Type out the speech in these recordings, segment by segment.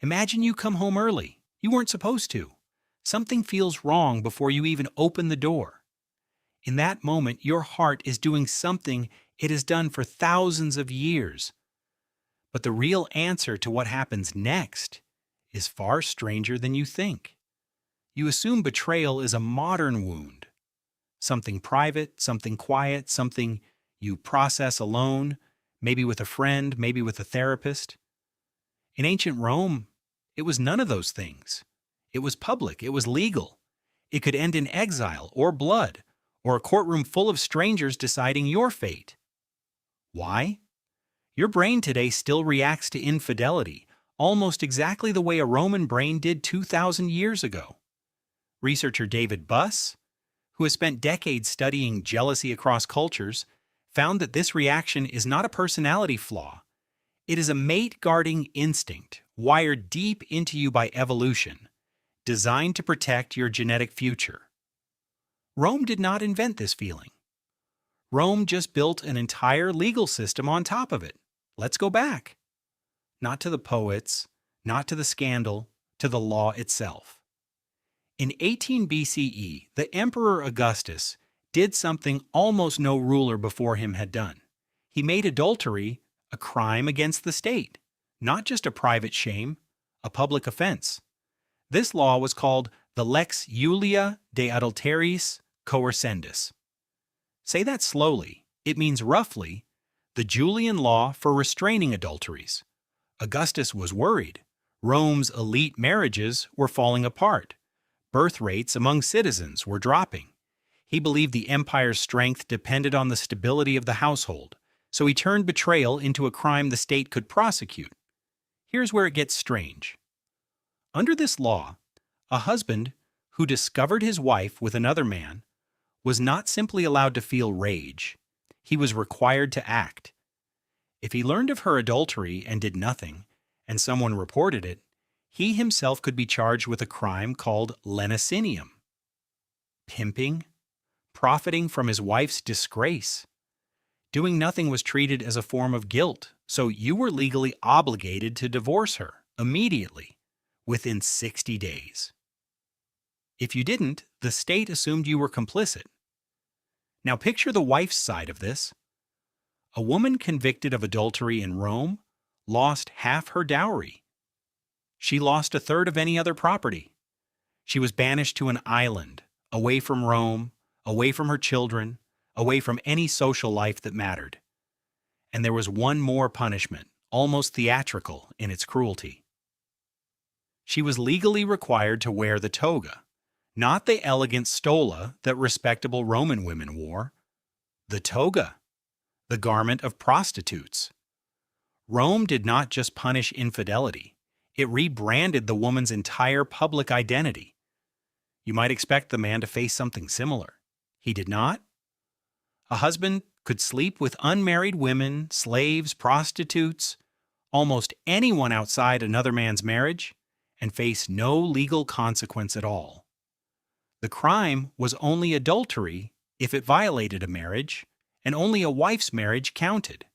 Imagine you come home early. You weren't supposed to. Something feels wrong before you even open the door. In that moment, your heart is doing something it has done for thousands of years. But the real answer to what happens next is far stranger than you think. You assume betrayal is a modern wound. Something private, something quiet, something you process alone, maybe with a friend, maybe with a therapist. In ancient Rome, it was none of those things. It was public, it was legal. It could end in exile or blood, or a courtroom full of strangers deciding your fate. Why? Your brain today still reacts to infidelity almost exactly the way a Roman brain did 2,000 years ago. Researcher David Buss, who has spent decades studying jealousy across cultures, found that this reaction is not a personality flaw. It is a mate-guarding instinct wired deep into you by evolution, designed to protect your genetic future. Rome did not invent this feeling. Rome just built an entire legal system on top of it. Let's go back. Not to the poets, not to the scandal, to the law itself. In 18 BCE, the Emperor Augustus did something almost no ruler before him had done. He made adultery a crime against the state, not just a private shame, a public offense. This law was called the Lex Julia de Adulteriis Coercendis. Say that slowly. It means roughly the Julian law for restraining adulteries. Augustus was worried. Rome's elite marriages were falling apart. Birth rates among citizens were dropping. He believed the empire's strength depended on the stability of the household, so he turned betrayal into a crime the state could prosecute. Here's where it gets strange. Under this law, a husband who discovered his wife with another man was not simply allowed to feel rage. He was required to act. If he learned of her adultery and did nothing, and someone reported it, he himself could be charged with a crime called lenocinium. Pimping, profiting from his wife's disgrace. Doing nothing was treated as a form of guilt, so you were legally obligated to divorce her immediately, within 60 days. If you didn't, the state assumed you were complicit. Now picture the wife's side of this. A woman convicted of adultery in Rome lost half her dowry. She lost a third of any other property. She was banished to an island, away from Rome, away from her children, away from any social life that mattered. And there was one more punishment, almost theatrical in its cruelty. She was legally required to wear the toga, not the elegant stola that respectable Roman women wore. The toga, the garment of prostitutes. Rome did not just punish infidelity, it rebranded the woman's entire public identity. You might expect the man to face something similar. He did not. A husband could sleep with unmarried women, slaves, prostitutes, almost anyone outside another man's marriage, and face no legal consequence at all. The crime was only adultery if it violated a marriage, and only a wife's marriage counted.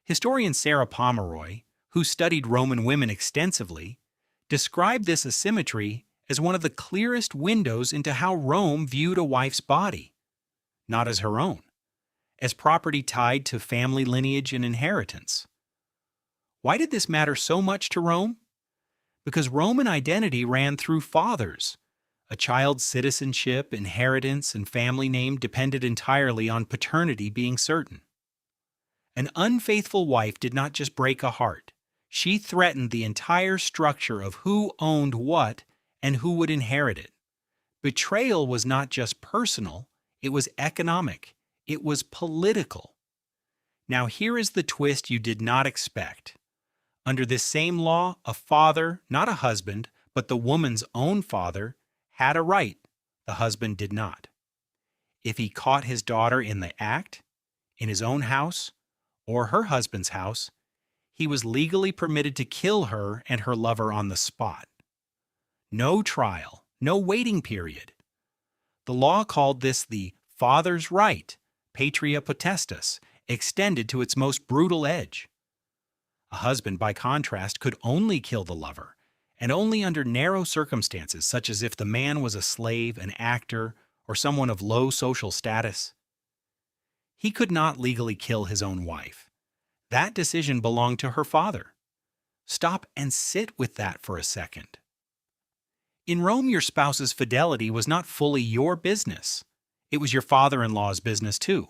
Historian Sarah Pomeroy, who studied Roman women extensively, described this asymmetry as one of the clearest windows into how Rome viewed a wife's body, not as her own, as property tied to family lineage and inheritance. Why did this matter so much to Rome? Because Roman identity ran through fathers. A child's citizenship, inheritance, and family name depended entirely on paternity being certain. An unfaithful wife did not just break a heart. She threatened the entire structure of who owned what and who would inherit it. Betrayal was not just personal, it was economic, it was political. Now here is the twist you did not expect. Under this same law, a father, not a husband, but the woman's own father, had a right, the husband did not. If he caught his daughter in the act, in his own house, or her husband's house, he was legally permitted to kill her and her lover on the spot. No trial, no waiting period. The law called this the father's right, patria potestas, extended to its most brutal edge. A husband, by contrast, could only kill the lover, and only under narrow circumstances, such as if the man was a slave, an actor, or someone of low social status. He could not legally kill his own wife. That decision belonged to her father. Stop and sit with that for a second. In Rome, your spouse's fidelity was not fully your business. It was your father-in-law's business too.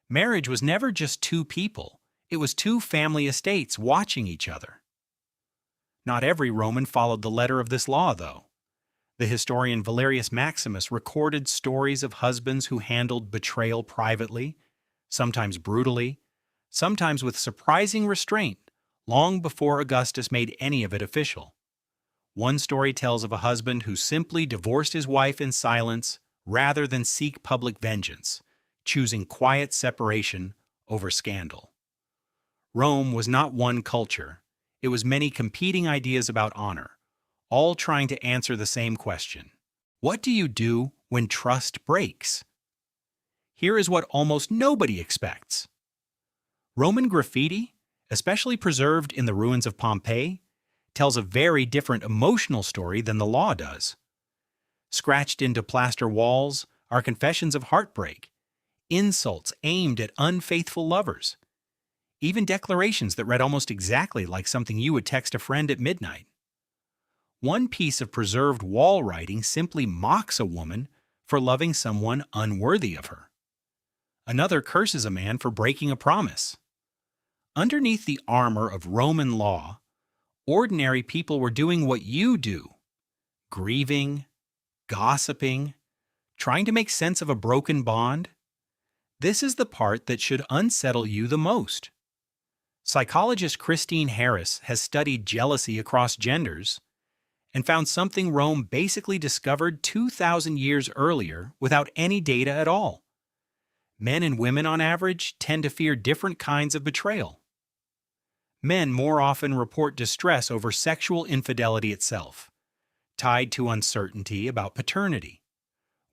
Marriage was never just two people. It was two family estates watching each other. Not every Roman followed the letter of this law, though. The historian Valerius Maximus recorded stories of husbands who handled betrayal privately, sometimes brutally, sometimes with surprising restraint, long before Augustus made any of it official. One story tells of a husband who simply divorced his wife in silence rather than seek public vengeance, choosing quiet separation over scandal. Rome was not one culture. It was many competing ideas about honor, all trying to answer the same question. What do you do when trust breaks? Here is what almost nobody expects. Roman graffiti, especially preserved in the ruins of Pompeii, tells a very different emotional story than the law does. Scratched into plaster walls are confessions of heartbreak, insults aimed at unfaithful lovers, even declarations that read almost exactly like something you would text a friend at midnight. One piece of preserved wall writing simply mocks a woman for loving someone unworthy of her. Another curses a man for breaking a promise. Underneath the armor of Roman law, ordinary people were doing what you do, grieving, gossiping, trying to make sense of a broken bond. This is the part that should unsettle you the most. Psychologist Christine Harris has studied jealousy across genders and found something Rome basically discovered 2,000 years earlier without any data at all. Men and women, on average, tend to fear different kinds of betrayal. Men more often report distress over sexual infidelity itself, tied to uncertainty about paternity.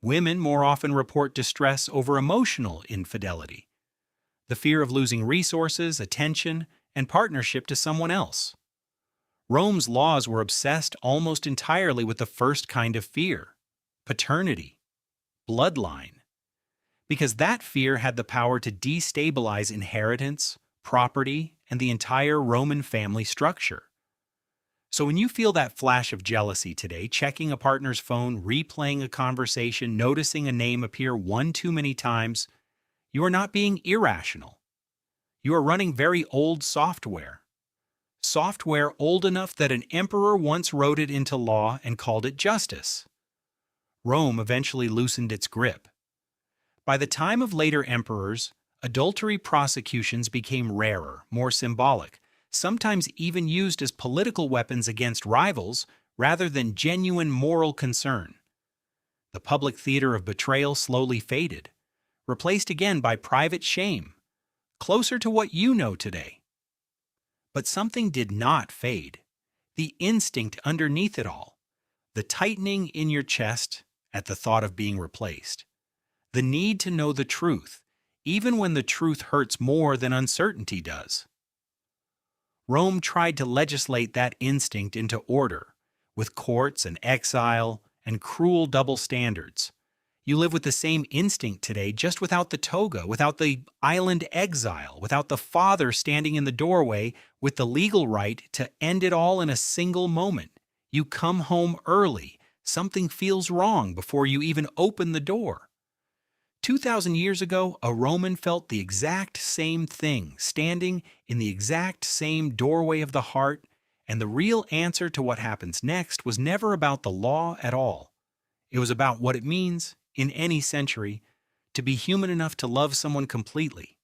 Women more often report distress over emotional infidelity, the fear of losing resources, attention, and partnership to someone else. Rome's laws were obsessed almost entirely with the first kind of fear, paternity, bloodline, because that fear had the power to destabilize inheritance, property, and the entire Roman family structure. So when you feel that flash of jealousy today, checking a partner's phone, replaying a conversation, noticing a name appear one too many times, you are not being irrational. You are running very old software. Software old enough that an emperor once wrote it into law and called it justice. Rome eventually loosened its grip. By the time of later emperors, adultery prosecutions became rarer, more symbolic, sometimes even used as political weapons against rivals rather than genuine moral concern. The public theater of betrayal slowly faded, replaced again by private shame, closer to what you know today. But something did not fade. The instinct underneath it all, the tightening in your chest at the thought of being replaced, the need to know the truth, even when the truth hurts more than uncertainty does. Rome tried to legislate that instinct into order, with courts and exile and cruel double standards. You live with the same instinct today, just without the toga, without the island exile, without the father standing in the doorway with the legal right to end it all in a single moment. You come home early. Something feels wrong before you even open the door. 2,000 years ago, a Roman felt the exact same thing, standing in the exact same doorway of the heart, and the real answer to what happens next was never about the law at all. It was about what it means, in any century, to be human enough to love someone completely,